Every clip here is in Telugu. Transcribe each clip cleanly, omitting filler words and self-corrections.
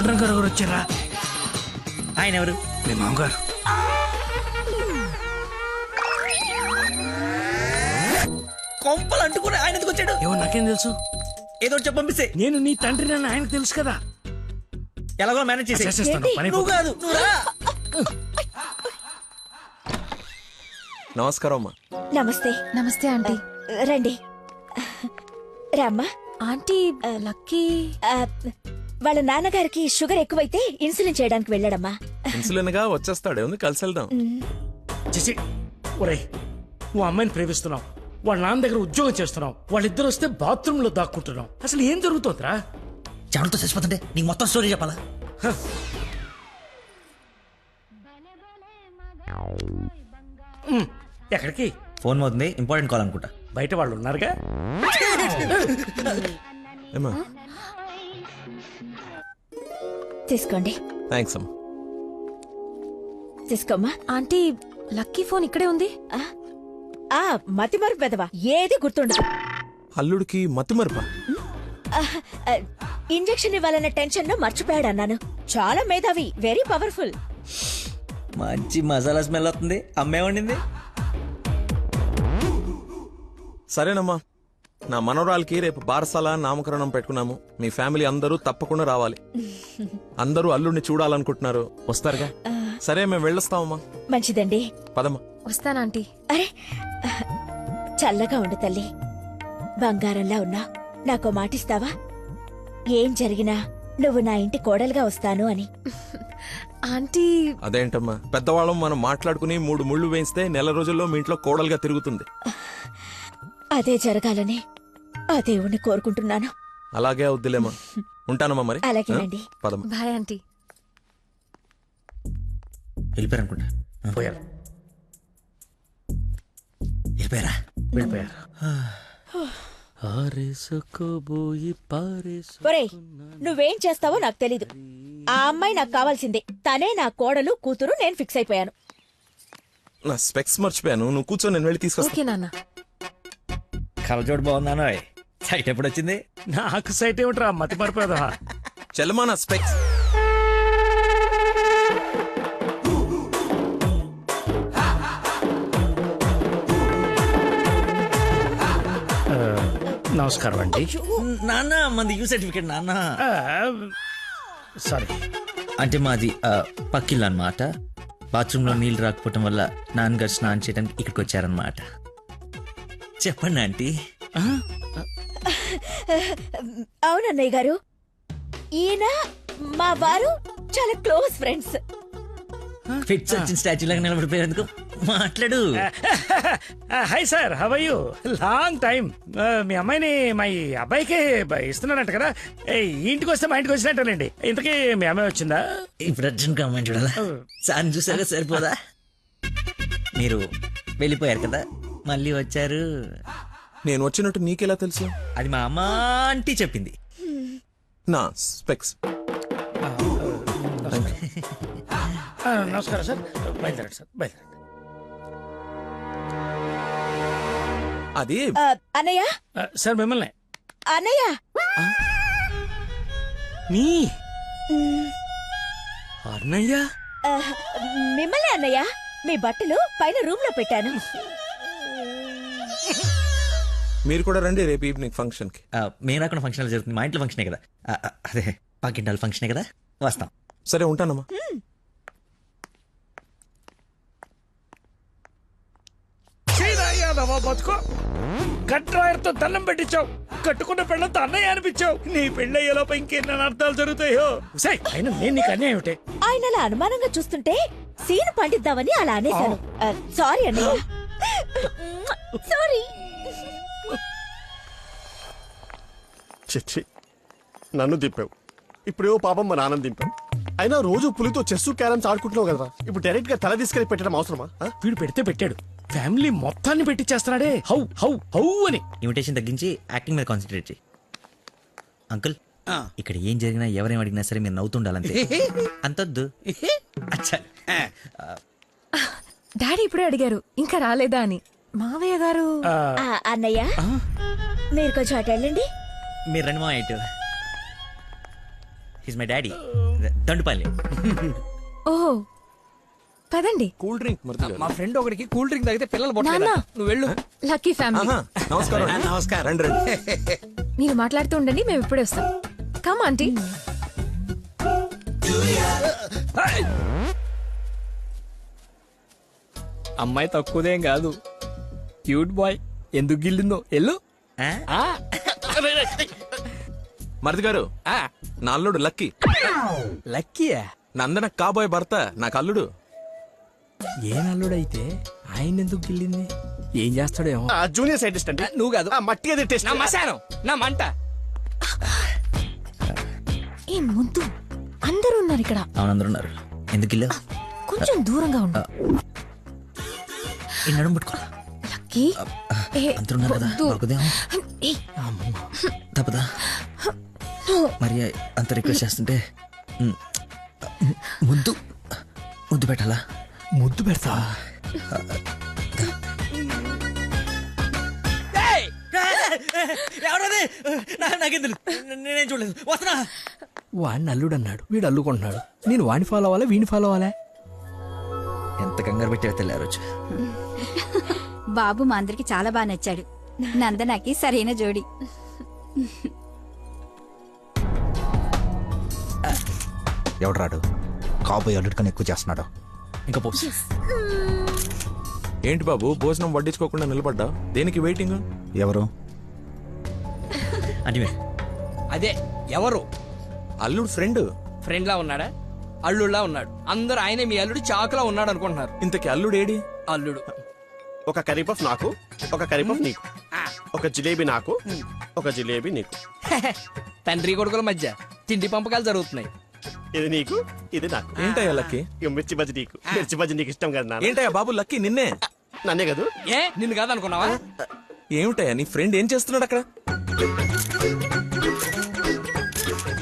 పాండ్రంగ్ గారు వచ్చారా? ఆయన ఎవరు? మీ మామగారు. కొంపలు అంటుకుని ఆయన ఎందుకు వచ్చాడు? ఏమో నాకేం తెలుసు. ఏదో చెప్పి పంపిస్తే నేను నీ తండ్రి నన్ను ఆయనకు తెలుసు కదా. ఎలాగో మేనేజ్ చేసేస్తాను. పని నువ్వు కాదు, నువ్వు రా. నమస్కారం అమ్మా. నమస్తే. నమస్తే ఆంటీ. రండి రామ్మా. ఆంటీ లక్కీ వాళ్ళ నాన్నగారికి షుగర్ ఎక్కువైతే ఇన్సులిన్ చేయడానికి వెళ్ళాడమ్మా. ఇన్సులిన్ గా వచ్చేస్తాడు, ఏముంది కలిసి వెళ్దాం. చేసి ఒరే, నువ్వు అమ్మాయిని ప్రేమిస్తున్నావు, వాళ్ళ నాన్న దగ్గర ఉద్యోగం చేస్తున్నావు, వాళ్ళిద్దరు వస్తే బాత్రూమ్ లో దాక్కుంటున్నావు. అసలు ఏం జరుగుతుందిరా? చెమటతో చచ్చిపోతుంటే నీకు మొత్తం స్టోరీ చెప్పాలా? ఎక్కడికి? ఫోన్ అవుతుంది, ఇంపార్టెంట్ కాల్ అనుకుంటా. బయట వాళ్ళు ఉన్నారుగా. ఏమా? తీసుకోండి. థ్యాంక్స్ అమ్మా. తీసుకోమ్మా. ఆంటీ లక్కీ ఫోన్ ఇక్కడే ఉంది. మతిమరుపు పెదవా, ఏది గుర్తుండదు. అల్లుడికి మతిమరుపా? ఇంజెక్షన్ ఇవ్వాలన్న టెన్షన్ లో మర్చిపోయాడు అన్నాను. చాలా మేధావి, వెరీ పవర్ఫుల్. మంచి మసాలా స్మెల్ వస్తుంది. అమ్మే వండింది. సరేనమ్మా, నా మనవరాలకి రేపు బారసాల నామకరణం పెట్టుకున్నాము. మీ ఫ్యామిలీ అందరూ తప్పకుండా రావాలి. అందరూ అల్లుడిని చూడాలనుకుంటున్నారు, వస్తారుగా? సరే, మేము వెళ్ళొస్తామమ్మా. మంచిదండి. పదమ్మా. వస్తానంటీ. అరే, చల్లగా ఉండు తల్లి, బంగారంలా ఉన్నా. నాకో మాటిస్తావా? ఏం జరిగినా నువ్వు నా ఇంటి కోడలుగా వస్తాను అని. ఆంటీ అదేంటమ్మా, పెద్దవాళ్ళం మనం మాట్లాడుకుని 3 ముళ్ళు వేయిస్తే నెల రోజుల్లో మీ ఇంట్లో కోడలుగా తిరుగుతుంది. అదే జరగాలని ఆ దేవుణ్ణి కోరుకుంటున్నాను. అలాగే అవుద్దిలేమా. ఉంటానమ్మా మరి. అలాగేనండి. పదమ్మా. Bye aunty. వెళ్ళిపోయారు అనుకుంటా. పోయారు. వెళ్ళిపోయారా? వెళ్ళిపోయారు. ఒరేయ్, నువ్వేం చేస్తావో నాకు తెలీదు. ఆ అమ్మాయి నాకు కావాల్సిందే. తనే నా కోడలు, కూతురు. నేను ఫిక్స్ అయిపోయాను. నా స్పెక్స్ మర్చిపోయాను, నువ్వు కూర్చో, నేను వెళ్ళి తీసుకొస్తా. ఓకే నాన్న. కలజోడు బాగున్నాను. సైట్ ఎప్పుడు వచ్చింది? నాకు సైట్ ఏమిట్రా, మతి మరిపోదా. చెల్లమా నా స్పెక్స్. నమస్కారం అండి. నాన్న, మంది యూ సర్టిఫికేట్ నాన్న. సారీ. అంటే మాది పక్కిల్లు అన్నమాట. బాత్రూంలో నీళ్లు రాకపోవటం వల్ల నాన్నగారు స్నానం చేయడానికి ఇక్కడికి వచ్చారనమాట. చెప్పండి ఆంటీ. అవునన్నయ్య గారు, ఈయన మా వారు చాలా క్లోజ్ ఫ్రెండ్స్. ఫిట్స్ వచ్చిన స్టాచ్యూ లాగా నిలబడిపోయేందుకు మాట్లాడు. Hi sir, how are you? Long time. మీ అమ్మాయిని మా అబ్బాయికి ఇస్తున్నానంట కదా. ఈ ఇంటికి వస్తే మా ఇంటికి వచ్చినట్టేనండి. ఇంతకీ మీ అమ్మాయి వచ్చిందా? ఇప్పుడు అర్జున్ అమ్మాయి చూడాలా? సార్ చూసారా, సరిపోదా? మీరు వెళ్ళిపోయారు కదా, మళ్ళీ వచ్చారు. నేను వచ్చినట్టు నీకెలా తెలుసు? అది మా అమ్మ ఆంటీ చెప్పింది. నా స్పెక్స్. నమస్కారం సార్, బయలుదేరండి సార్, బయలుదేరండి. అది అన్నయ్య. సార్ మిమ్మల్ని. అన్నయ్య. నీ అన్నయ్య? మిమ్మల్ని అన్నయ్య. మీ బట్టలు పైన రూమ్ లో పెట్టాను. మీరు కూడా రండి రేపు ఈవినింగ్ ఫంక్షన్ కి. మేము రాకుండా ఫంక్షన్ జరుగుతుంది. మా ఇంట్లో ఫంక్షనే కదా. అదే పాకింటాల ఫంక్షనే కదా, వస్తాం. సరే, ఉంటానమ్మా. బతుకో, కట్రాయర్తో దండం పెట్టించావు, కట్టుకున్న పెళ్ళంతో అన్నయ్య అనిపించావు. నీ పెళ్ళయ్యేలోపు ఇంకెన్ని అర్థాలు జరుగుతాయో. అయినా నేను నీకు అన్యాయం ఏమిటి? ఆయన అలా అనుమానంగా చూస్తుంటే సీన్ పండిద్దామని అలా అనేశాను. సారీ అన్నయ్య, సారీ. చిచ్చి, నన్ను దింపావు. ఇప్పుడేవో పాపం మా నాన్న దింపావు. అయినా రోజు పులితో చెస్ క్యారమ్స్ ఆడుకుంటున్నావు కదా, ఇప్పుడు డైరెక్ట్ గా తల తీసుకెళ్లి పెట్టడం అవసరమా? వీడు పెడితే పెట్టాడు, ఫ్యామిలీ మొత్తాన్ని పెట్టిచ్చేస్తున్నాడే. హౌ హౌ హౌ అని. ఇన్విటేషన్ తగ్గించి యాక్టింగ్ మీద కాన్సన్ట్రేట్ చేయి. అంకుల్, ఇక్కడ ఏం జరిగినా ఎవరేం అడిగినా సరే మీరు నవ్వుతుండాలంతే. అంతొద్దు. అచ్చా. డాడీ ఇప్పుడే అడిగారు ఇంకా రాలేదా అని. మావయ్య గారు. అన్నయ్య, మీరు కొంచెం అటు వెళ్ళండి. మీరు రండి మా ఇటు. His my daddy Dandupalli. ఓహో పదండి. కూల్ డ్రింక్ మృతి మా ఫ్రెండ్ ఒకడికి కూల్ డ్రింక్ తాగితే పిల్లలు నాన్న. పుట్టలేదా? నువ్వు వెళ్ళు. Lucky family. నమస్కారం నమస్కారం. రండి రండి. మీరు మాట్లాడుతూ ఉండండి, మేము ఇప్పుడే వస్తాం. Come aunty. అమ్మాయి తక్కువదేం కాదు, క్యూట్ బాయ్. ఎందుకు గిల్లిందో ఎల్లు. ఆ? ఆ, మరిది గారు ఆ, నా అల్లుడు లక్కీ. లక్కీయా? నందన కాబోయే భర్త నాకు అల్లుడు. ఏ నల్లుడైతే ఆయన ఎందుకు గిల్లింది? ఏం చేస్తాడేమో. జూనియర్ సైంటిస్ట్ అండి. నువ్వు కాదు, మట్టి అది టెస్ట్. నా మశానం, నా మంట. ఏ ముద్దు, అందరూ ఉన్నారు ఇక్కడ. అవును అందరు ఉన్నారు. ఎందుకు ఇల్లు కొంచెం దూరంగా ఉండు. ఈ నడుము పట్టుకోవాలా? లక్కీ. ఏ, అందరు ఉన్నారు కదా, వద్దు. దొరకదేమో. ఏ, తప్పదా? మరి అంత రిక్వెస్ట్ చేస్తుంటే ముద్దు ముద్దు పెట్టాలా? ముద్దు పెడతా. నేనేం చూడలేదు. వస్తున్నా. వాడిని అల్లుడు అన్నాడు, వీడు అల్లుకుంటున్నాడు. నేను వాడిని ఫాలో అవ్వాలా, వీడిని ఫాలో అవ్వాలా? ఎంత కంగారు పెట్టి తెల్లారు రోజు. బాబు మా అందరికి చాలా బాగా నచ్చాడు. నందనకి సరైన జోడి. ఎవడు రాడు కాబోయే అల్లుడు కన్నా ఎక్కువ చేస్తున్నాడు. ఇంకా పోస్. ఏంటి బాబు భోజనం వడ్డించుకోకుండా నిలబడ్డా? దేనికి వెయిటింగ్? ఎవరు? అంటే అదే ఎవరు? అల్లుడు ఫ్రెండ్. ఫ్రెండ్ లా ఉన్నాడా? అల్లుడులా ఉన్నాడు. అందరూ ఆయనే మీ అల్లుడు చాకులా ఉన్నాడు అనుకుంటున్నారు. ఇంతకి అల్లుడు ఏడి? అల్లుడు ఒక కర్రీ పఫ్ నాకు, ఒక కర్రీ పఫ్ నీకు, ఒక జిలేబీ నాకు, ఒక జిలేబీ నీకు. తండ్రి కొడుకుల మధ్య తిండి పంపకాలు జరుగుతున్నాయి. ఇది నీకు, ఇది నాకు. ఏంటయ్యా లక్కీ? ఇక మిర్చి బజ్జి నీకు, మిర్చి బజ్జి నీకు ఇష్టం కదా నాన్న? ఏంటయ్యా బాబు లక్కీ నిన్నే? నన్నే కదా. ఏ నిన్ను కాదనుకున్నావా? ఏమిటయ్యా నీ ఫ్రెండ్ ఏం చేస్తున్నాడు అక్కడ?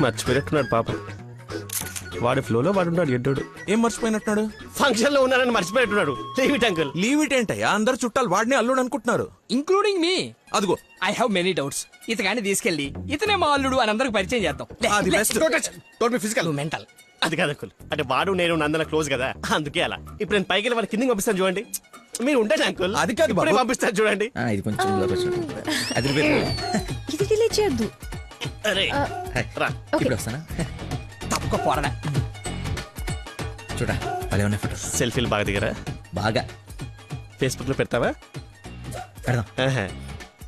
మర్చిపోయినట్టున్నాడు పాప. వాడి ఫ్లోలో వాడు ఉన్నాడు ఎడ్డోడు. ఏం మర్చిపోయినట్టున్నాడు? ఫంక్షన్ లో ఉన్నానని మర్చిపోయినట్టున్నాడు. Leave it uncle. Leave it ఏంటయ్యా? అందరు చుట్టాలు వాడిని అల్లుడు అనుకుంటున్నారు. Including me. అదిగో ఐ హావ్ మెనీ డౌట్స్. ఇతగాని తీసుకెళ్లి ఇతనే మా అల్లుడు అని అందరికి పరిచయం చేద్దాం. అది best. Don't be physical. Mental. అది కాదు అంకుల్. అంటే వాడు నేను నందన క్లోజ్ కదా, అందుకే అలా. ఇప్పుడు నేను పైకి వెళ్ళి వాడి కిందకి పంపిస్తాను చూడండి. మీరు ఉండండి అంకుల్. అది కాదు బాబు. ఇప్పుడే పంపిస్తాను చూడండి. ఇది కొంచెం అది ఇది డిలీట్ చేయొద్దు. అరే రా. ఇప్పుడు వస్తానా? తప్పుకో పోరడా. చూడా భలే ఉన్నాయి ఫోటో. సెల్ఫీలు బాగా దిగరా? బాగా ఫేస్బుక్ లో పెడతావా? పెడదాం. ఆహా.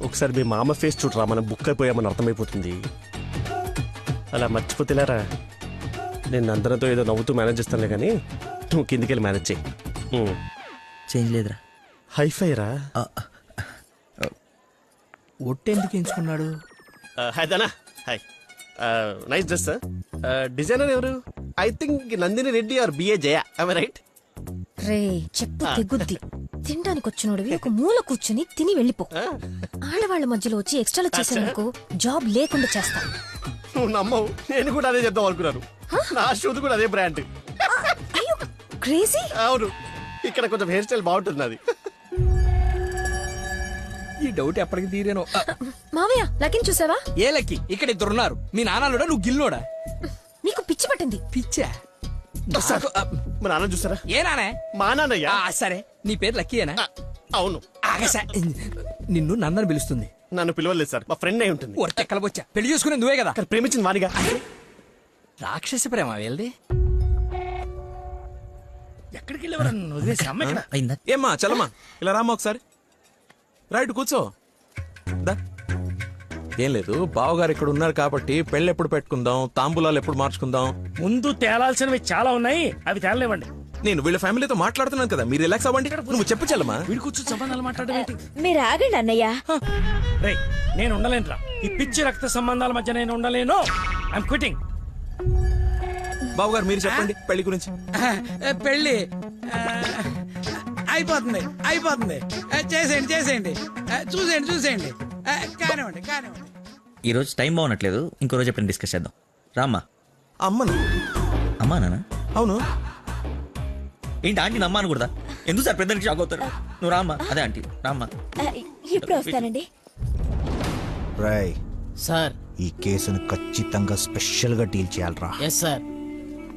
ఒకసారి మీ మామ ఫేస్ చూడరా, మనం బుక్ అయిపోయామని అర్థమైపోతుంది. అలా మర్చిపోతేలారా. నేను అందరితో ఏదో నవ్వుతూ మేనేజ్ చేస్తానులే కానీ నువ్వు కిందికి వెళ్ళి మేనేజ్ చేయి. చేంజ్ లేదురా. హైఫై రా. ఒట్టెందుకు ఎంచుకున్నాడు? Hi Dana. Hi. Nice dress. Designer ఎవరు? I think Nandini Reddy or BA Jaya. I right? రే చెప్పు తెగుద్ది. తినడానికి వచ్చినోడివి ఒక మూల కూర్చుని తిని వెళ్ళిపో. ఆడవాళ్ళ మధ్యలో వచ్చి ఎక్స్ట్రాలు చేసేందుకు జాబ్ లేకుండా చేస్తా. నువ్వు నమ్మవు, నేను కూడా అదే చెప్దాం అనుకున్నాను. నా షూది కూడా అదే బ్రాండ్. అయ్యో క్రేజీ. అవును, ఇక్కడ కొంచెం హెయిర్ స్టైల్ బాగుంటుంది అది. ఈ డౌట్ ఎప్పటికి తీరేనో. మావయ్య లకిన్ చూసావా? ఏ లక్కి? ఇక్కడ ఇద్దరున్నారు. మీ నాన్నలోడా నువ్వు గిల్లోడా? నీకు పిచ్చి పట్టింది. పిచ్చా? మా నాన్న చూసారా? ఏ నానే? మా నాన్నయ్య. సరే నీ పేరు లక్కీయేనా? అవును. ఆగసా. నిన్ను నందని పిలుస్తుంది. నన్ను పిలవలేదు సార్, మా ఫ్రెండ్ అయి ఉంటుంది. ఒరటెక్కలబొచ్చా. పెళ్లి చేసుకునే నువ్వే కదా. కానీ ప్రేమించింది వానిగా. రాక్షస ప్రేమ వెళ్ళది. ఎక్కడికి వెళ్ళేవారు? వదిలేసి అమ్మ ఇక్కడ. అయిందా? ఏమ్మా చలమా ఇలా రామ్మా ఒకసారి. రైట్ కూర్చో. దా. ఏం లేదు, బావగారు ఇక్కడ ఉన్నారు కాబట్టి పెళ్ళి ఎప్పుడు పెట్టుకుందాం, తాంబూలాలు ఎప్పుడు మార్చుకుందాం. ముందు తేలాల్సినవి చాలా ఉన్నాయి, అవి తేలనివ్వండి. నేను వీళ్ళ ఫ్యామిలీతో మాట్లాడుతున్నాను కదా, మీరు రిలాక్స్ అవ్వండి. నువ్వు చెప్పు చలమా. వీడి కూర్చొని సంబంధాలు మాట్లాడడం ఏంటి? మీరు ఆగండి అన్నయ్య. రేయ్ నేను ఉండలేనురా. ఈ పిచ్చి రక్త సంబంధాల మధ్య నేను ఉండలేను. I'm quitting. బావగారు మీరు చెప్పండి పెళ్లి గురించి. పెళ్ళి అయిపోతుంది అయిపోతుంది. చేసేయండి చేసేయండి. చూసేయండి కానివ్వండి కానివ్వండి. ఈ రోజు టైం బాగున్నట్లేదు, ఇంకో రోజు ఎప్పుడైనా డిస్కస్ చేద్దాం. రామ్మా. అమ్మను. అమ్మా నాన్న? అవును. ఏంటి ఆంటీ నమ్మా అనకూడదా? ఎందుకు సార్ పెద్దలకి షాక్ అవుతారు? నువ్వు రామ్మా. అదే ఆంటీ రామ్మా. ఇప్పుడు వస్తానండి. రాయ్ సార్. ఈ కేసును ఖచ్చితంగా స్పెషల్ గా డీల్ చేయాలరా. Yes sir.